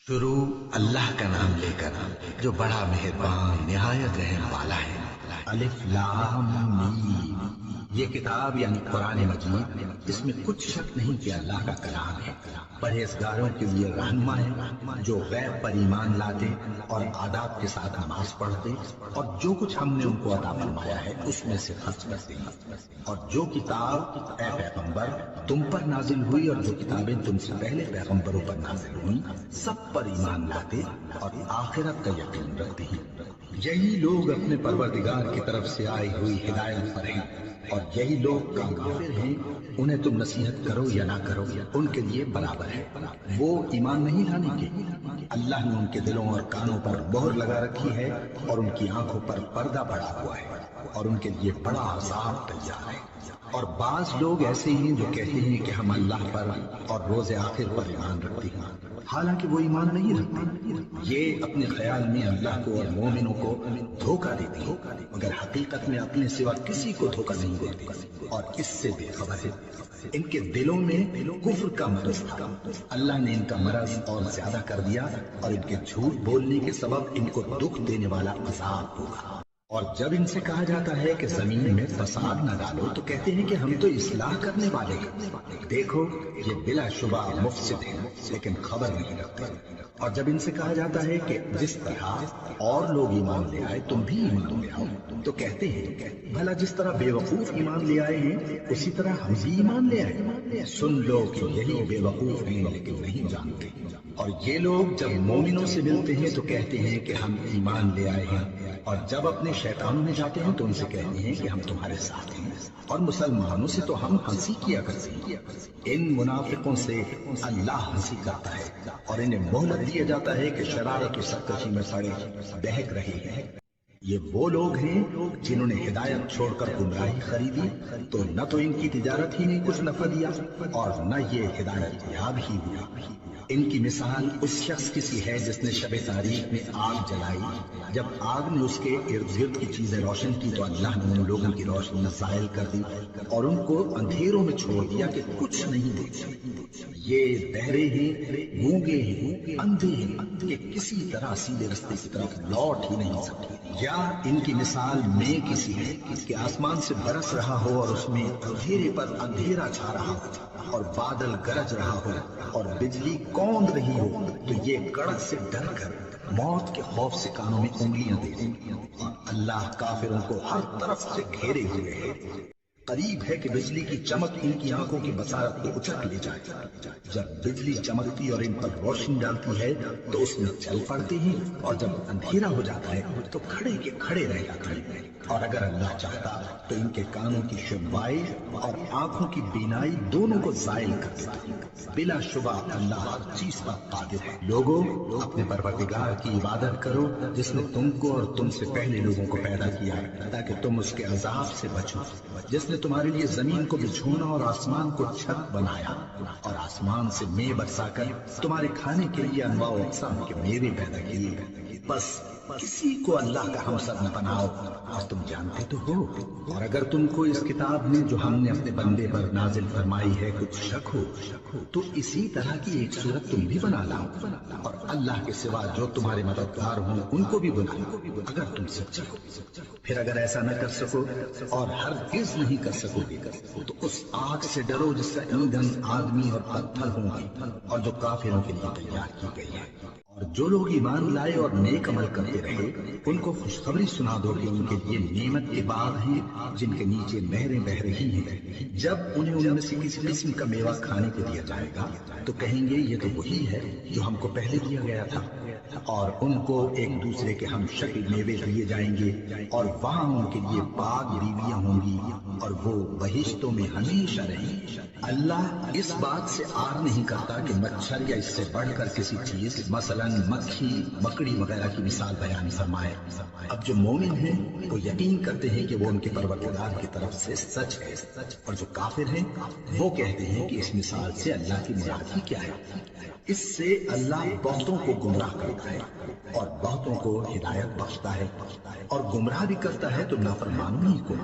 شروع اللہ کا نام لے کر جو بڑا مہربان نہایت رحم والا ہے۔ الف لام میم، یہ کتاب یعنی قرآن مجید، اس میں کچھ شک نہیں کہ اللہ کا کلام ہے، پرہیزگاروں کے لیے رہنما ہے، جو غیب پر ایمان لاتے اور آداب کے ساتھ نماز پڑھتے اور جو کچھ ہم نے ان کو عطا فرمایا ہے اس میں سے خرچ کرتے ہیں، اور جو کتاب اے پیغمبر تم پر نازل ہوئی اور جو کتابیں تم سے پہلے پیغمبروں پر نازل ہوئی سب پر ایمان لاتے اور آخرت کا یقین رکھتے ہیں۔ یہی لوگ اپنے پروردگار کی طرف سے آئی ہوئی ہدایت پر ہیں، اور یہی لوگ کافر ہیں، انہیں تم نصیحت کرو یا نہ کرو ان کے لیے برابر ہے، وہ ایمان نہیں لانے کے۔ اللہ نے ان کے دلوں اور کانوں پر مہر لگا رکھی ہے اور ان کی آنکھوں پر پردہ پڑا ہوا ہے، اور ان کے لیے بڑا عذاب تیار ہے۔ اور بعض لوگ ایسے ہیں جو کہتے ہیں کہ ہم اللہ پر اور روز آخر پر ایمان رکھتے ہیں، حالانکہ وہ ایمان نہیں رکھتے۔ یہ اپنے خیال میں اللہ کو اور مومنوں کو دھوکہ دیتے ہیں، مگر حقیقت میں اپنے سوا کسی کو دھوکہ نہیں دیتے اور اس سے بے خبر ہے۔ ان کے دلوں میں کفر کا مرض تھا، اللہ نے ان کا مرض اور زیادہ کر دیا، اور ان کے جھوٹ بولنے کے سبب ان کو دکھ دینے والا عذاب ہوگا۔ اور جب ان سے کہا جاتا ہے کہ زمین میں فساد نہ ڈالو تو کہتے ہیں کہ ہم تو اصلاح کرنے والے ہیں، دیکھو یہ بلا شبہ مفسد ہے لیکن خبر نہیں رکھتے۔ اور جب ان سے کہا جاتا ہے کہ جس طرح اور لوگ ایمان لے آئے تم بھی ایمان لے آؤ تو کہتے ہیں بھلا جس طرح بے وقوف ایمان لے آئے ہیں اسی طرح ہم بھی ایمان لے آئے۔ سن لو کہ یہی بے وقوف ہیں لیکن نہیں جانتے۔ اور یہ لوگ جب مومنوں سے ملتے ہیں تو کہتے ہیں کہ ہم ایمان لے آئے ہیں، اور جب اپنے شیطانوں میں جاتے ہیں تو ان سے کہتے ہیں کہ ہم تمہارے ساتھ ہیں، اور مسلمانوں سے تو ہم ہنسی کیا کرتے ہیں۔ ان منافقوں سے اللہ ہنسی کرتا ہے اور انہیں مہلت دیا جاتا ہے کہ شرارت و سرکشی میں سڑے بہک رہے ہیں۔ یہ وہ لوگ ہیں جنہوں نے ہدایت چھوڑ کر گمراہی خریدی، تو نہ تو ان کی تجارت ہی نے کچھ نفع دیا اور نہ یہ ہدایت یاب ہی ہوئی۔ ان کی مثال اس شخص کی سی ہے جس نے شب تاریک میں آگ جلائی، جب آگ نے اس کے ارد گرد کی چیزیں روشن کی تو اللہ نے ان لوگوں کی روشنی زائل کر دی اور ان کو اندھیروں میں چھوڑ دیا کہ کچھ نہیں دیکھتے۔ یہ بہرے ہیں، گونگے ہیں، اندھے ہیں کہ کسی طرح سیدھے رستے کی طرف لوٹ ہی نہیں سکتے۔ یا ان کی مثال میں کسی ہے کہ آسمان سے برس رہا ہو اور اس میں اندھیرے پر اندھیرا چھا رہا ہو اور بادل گرج رہا ہو اور بجلی کوند رہی ہو، تو یہ کڑک سے ڈر کر موت کے خوف سے کانوں میں انگلیاں دے دیں، اور اللہ کافروں کو ہر طرف سے گھیرے ہوئے ہے۔ قریب ہے کہ بجلی کی چمک ان کی آنکھوں کی بصارت کو اچک لے جائے۔ جب بجلی چمکتی اور ان پر روشنی ڈالتی ہے تو اس میں چل پڑتے ہیں، اور جب اندھیرا ہو جاتا ہے تو کھڑے کے کھڑے رہ جاتے ہیں۔ اور اگر اللہ چاہتا تو ان کے کانوں کی سنوائی اور آنکھوں کی بینائی دونوں کو زائل کر دیتا۔ بلا شبہ اللہ ہر چیز پر قادر ہے۔ لوگوں اپنے پروردگار کی عبادت کرو جس نے تم کو اور تم سے پہلے لوگوں کو پیدا کیا تاکہ تم اس کے عذاب سے بچو، جس نے تمہارے لیے زمین کو بچھونا اور آسمان کو چھت بنایا، اور آسمان سے میوے برسا کر تمہارے کھانے کے لیے انواع و اقسام کے میوے پیدا کیے۔ بس کسی کو اللہ کا ہمسر نہ بناؤ، اور تم جانتے تو ہو۔ اور اگر تم کو اس کتاب میں جو ہم نے اپنے بندے پر نازل فرمائی ہے کچھ شک ہو تو اسی طرح کی ایک صورت تم بھی بنا لاؤ، اور اللہ کے سوا جو تمہارے مددگار ہوں ان کو بھی بناؤ اگر تم سچے ہو۔ پھر اگر ایسا نہ کر سکو اور ہرگز نہیں کر سکو گے تو اس آگ سے ڈرو جس کا ایندھن آدمی اور پتھر ہوں گے اور جو کافروں کے لیے تیار کی گئی ہے۔ اور جو لوگ ایمان لائے اور نیک عمل کرتے رہے ان کو خوشخبری سنا دو کہ ان کے لیے نعمت کے باغ ہیں جن کے نیچے نہریں بہہ رہی ہیں۔ جب انہیں ان میں سے کسی قسم کا میوہ کھانے کو دیا جائے گا تو کہیں گے یہ تو وہی ہے جو ہم کو پہلے دیا گیا تھا، اور ان کو ایک دوسرے کے ہم شکل میوے دیے جائیں گے، اور وہاں ان کے لیے پاک بیویاں ہوں گی اور وہ بہشتوں میں ہمیشہ رہیں گے۔ اللہ اس بات سے آر نہیں کرتا کہ مچھر یا اس سے بڑھ کر کسی چیز مثلا مکھی مکڑی وغیرہ کی مثال بیان فرمائے۔ اب جو مومن ہیں وہ یقین کرتے ہیں کہ وہ ان کے پروردگار کی طرف سے سچ ہے، اور جو کافر ہیں وہ کہتے ہیں کہ اس مثال سے اللہ کی مراد ہی کیا ہے۔ اس سے اللہ بہتوں کو گمراہ کرتا ہے اور بہتوں کو ہدایت بخشتا ہے، اور گمراہ بھی کرتا ہے تو نافرمانوں ہی کو۔